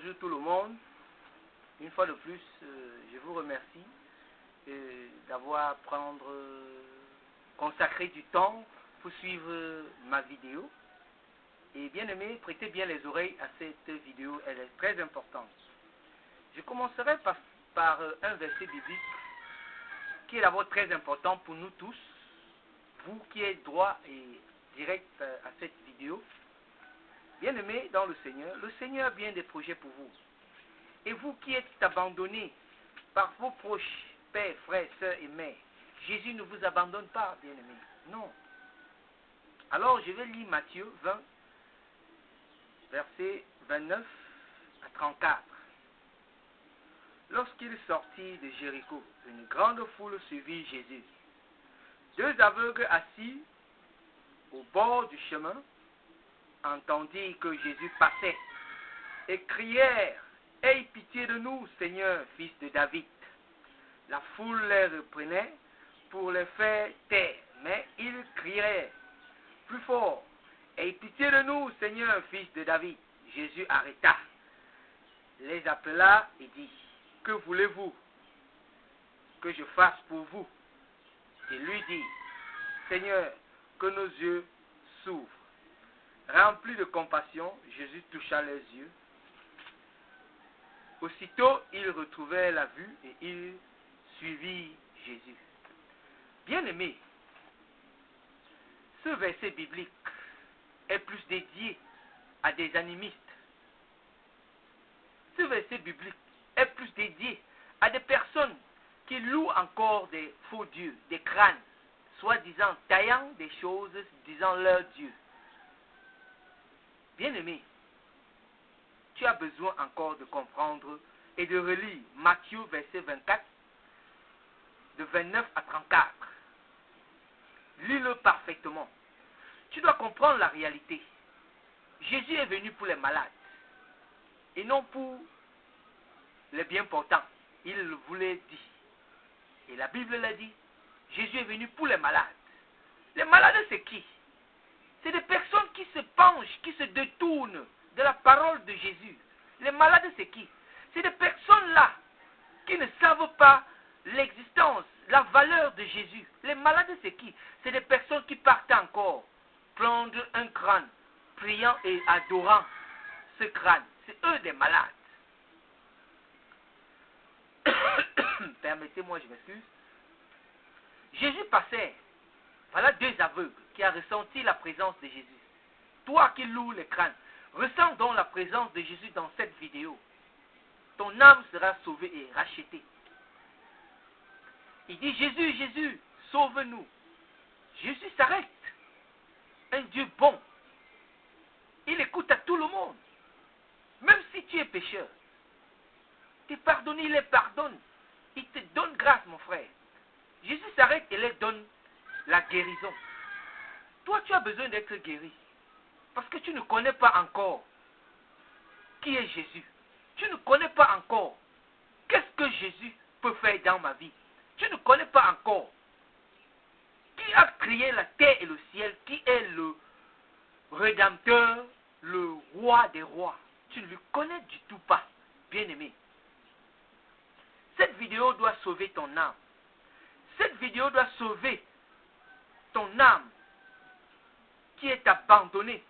bonjour tout le monde. Une fois de plus, je vous remercie d'avoir consacré du temps pour suivre ma vidéo. Et bien aimé, prêtez bien les oreilles à cette vidéo, elle est très importante. Je commencerai par un verset biblique qui est d'abord très important pour nous tous, vous qui êtes droit et direct à cette vidéo. Bien aimé dans le Seigneur a bien des projets pour vous. Et vous qui êtes abandonnés par vos proches, pères, frères, sœurs et mères, Jésus ne vous abandonne pas, bien aimé. Non. Alors je vais lire Matthieu 20, versets 29 à 34. Lorsqu'il sortit de Jéricho, une grande foule suivit Jésus. Deux aveugles assis au bord du chemin entendirent que Jésus passait et crièrent: « Aie pitié de nous, Seigneur, fils de David. » La foule les reprenait pour les faire taire, mais ils criaient plus fort: « Aie pitié de nous, Seigneur, fils de David. » Jésus arrêta, les appela et dit: « Que voulez-vous que je fasse pour vous? » Il lui dit: « Seigneur, que nos yeux s'ouvrent. » Rempli de compassion, Jésus toucha les yeux. Aussitôt, ils retrouvèrent la vue et ils suivirent Jésus. Bien-aimés, ce verset biblique est plus dédié à des animistes. Ce verset biblique est plus dédié à des personnes qui louent encore des faux dieux, des crânes, soi-disant taillant des choses, disant leur Dieu. Bien-aimé, tu as besoin encore de comprendre et de relire Matthieu verset 24, de 29 à 34. Lis-le parfaitement. Tu dois comprendre la réalité. Jésus est venu pour les malades et non pour les bien portants. Il vous l'a dit. Et la Bible l'a dit. Jésus est venu pour les malades. Les malades, c'est qui? C'est des personnes qui se penchent, qui se détournent de la parole de Jésus. Les malades, c'est qui? C'est des personnes-là qui ne savent pas l'existence, la valeur de Jésus. Les malades, c'est qui? C'est des personnes qui partent encore prendre un crâne, priant et adorant ce crâne. C'est eux des malades. Permettez-moi, je m'excuse. Jésus passait. Voilà deux aveugles qui ont ressenti la présence de Jésus. Toi qui loues le crâne, ressens donc la présence de Jésus dans cette vidéo. Ton âme sera sauvée et rachetée. Il dit: Jésus, Jésus, sauve-nous. Jésus s'arrête. Un Dieu bon. Il écoute à tout le monde. Même si tu es pécheur. Tu es pardonné, il les pardonne. Il te donne grâce, mon frère. Jésus s'arrête et leur donne la guérison. Toi, tu as besoin d'être guéri. Parce que tu ne connais pas encore qui est Jésus. Tu ne connais pas encore qu'est-ce que Jésus peut faire dans ma vie. Tu ne connais pas encore qui a créé la terre et le ciel, qui est le Rédempteur, le roi des rois. Tu ne le connais du tout pas, bien-aimé. Cette vidéo doit sauver ton âme. Cette vidéo doit sauver ton âme qui est abandonnée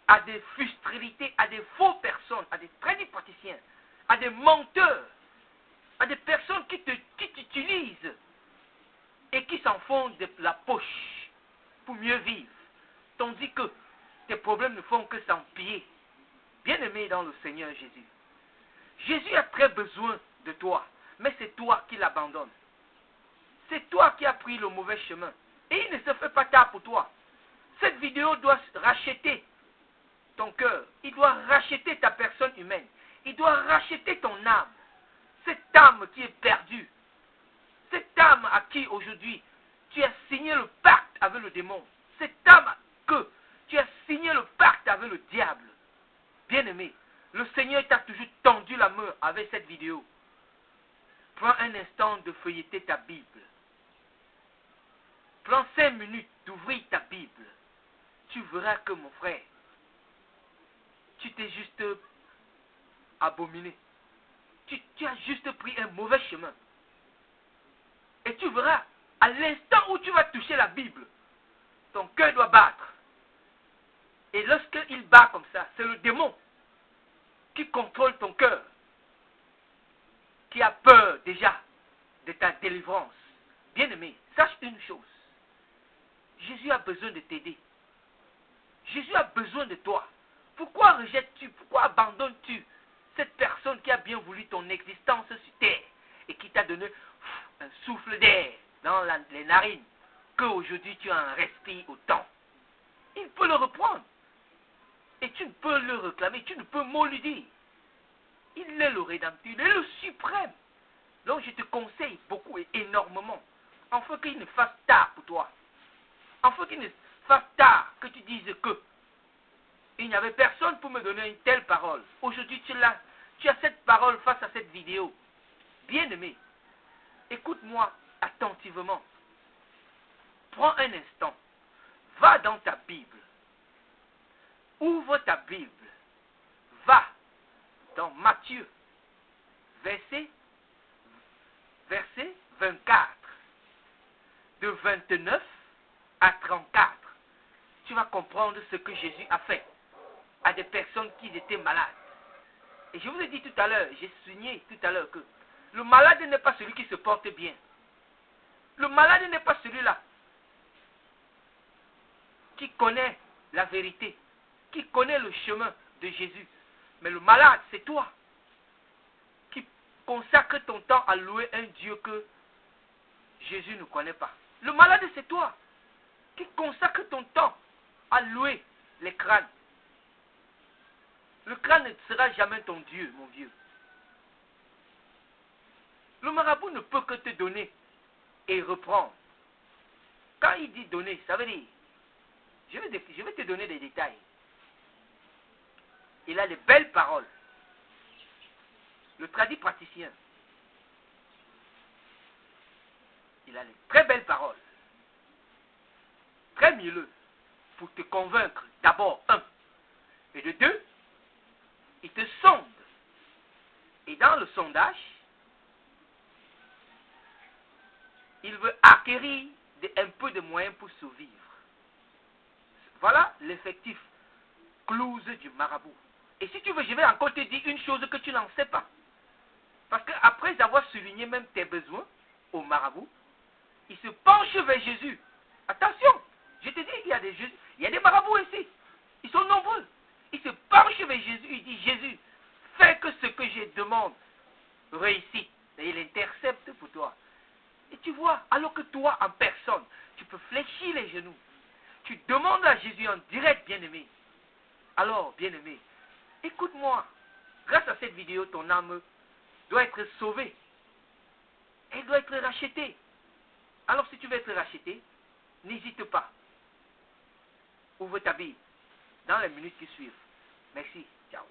à des frustrilités, à des fausses personnes, à des tradipraticiens, à des menteurs, à des personnes qui t'utilisent et qui s'en font de la poche pour mieux vivre. Tandis que tes problèmes ne font que s'empirer. Bien-aimé dans le Seigneur Jésus. Jésus a très besoin de toi, mais c'est toi qui l'abandonnes. C'est toi qui as pris le mauvais chemin. Et il ne se fait pas tard pour toi. Cette vidéo doit racheter ton cœur. Il doit racheter ta personne humaine. Il doit racheter ton âme. Cette âme qui est perdue. Cette âme à qui aujourd'hui tu as signé le pacte avec le démon. Cette âme que tu as signé le pacte avec le diable. Bien-aimé, le Seigneur t'a toujours tendu la main avec cette vidéo. Prends un instant de feuilleter ta Bible. Prends 5 minutes d'ouvrir ta Bible. Tu verras que mon frère, tu t'es juste abominé. Tu as juste pris un mauvais chemin. Et tu verras, à l'instant où tu vas toucher la Bible, ton cœur doit battre. Et lorsqu'il bat comme ça, c'est le démon qui contrôle ton cœur, qui a peur déjà de ta délivrance. Bien-aimé, sache une chose. Jésus a besoin de t'aider. Jésus a besoin de toi. Pourquoi rejettes-tu, pourquoi abandonnes-tu cette personne qui a bien voulu ton existence sur terre et qui t'a donné un souffle d'air dans les narines, qu'aujourd'hui tu en respires autant? Il peut le reprendre. Et tu ne peux le réclamer, tu ne peux mot lui dire. Il est le Rédempteur, il est le suprême. Donc je te conseille beaucoup et énormément, afin qu'il ne fasse tard pour toi. Afin qu'il ne fasse tard que tu dises que il n'y avait personne pour me donner une telle parole. Aujourd'hui tu as cette parole face à cette vidéo. Bien-aimé, écoute-moi attentivement. Prends un instant, va dans ta Bible. Ouvre ta Bible. Va dans Matthieu, verset 24, de 29 à 34. Tu vas comprendre ce que Jésus a fait à des personnes qui étaient malades. Et je vous ai dit tout à l'heure, j'ai souligné tout à l'heure que le malade n'est pas celui qui se porte bien. Le malade n'est pas celui-là qui connaît la vérité, qui connaît le chemin de Jésus. Mais le malade, c'est toi qui consacre ton temps à louer un Dieu que Jésus ne connaît pas. Le malade, c'est toi qui consacre ton temps à louer les crânes. Le crâne ne sera jamais ton Dieu, mon vieux. Le marabout ne peut que te donner et reprendre. Quand il dit donner, ça veut dire, je vais te donner des détails. Il a les belles paroles. Le tradit praticien, il a les très belles paroles. Très mielleux. Pour te convaincre, d'abord, un. Et de deux, il te sonde. Et dans le sondage, il veut acquérir un peu de moyens pour survivre. Voilà l'effectif close du marabout. Et si tu veux, je vais encore te dire une chose que tu n'en sais pas. Parce qu'après avoir souligné même tes besoins au marabout, il se penche vers Jésus. Attention, je te dis, il y a des marabouts ici. Ils sont nombreux. Il se penche vers Jésus, il dit, Jésus, fais que ce que je demande réussisse. Et il intercepte pour toi. Et tu vois, alors que toi, en personne, tu peux fléchir les genoux. Tu demandes à Jésus en direct, bien-aimé. Alors, bien-aimé, écoute-moi. Grâce à cette vidéo, ton âme doit être sauvée. Elle doit être rachetée. Alors, si tu veux être racheté, n'hésite pas. Ouvre ta Bible dans les minutes qui suivent. Merci. Ciao.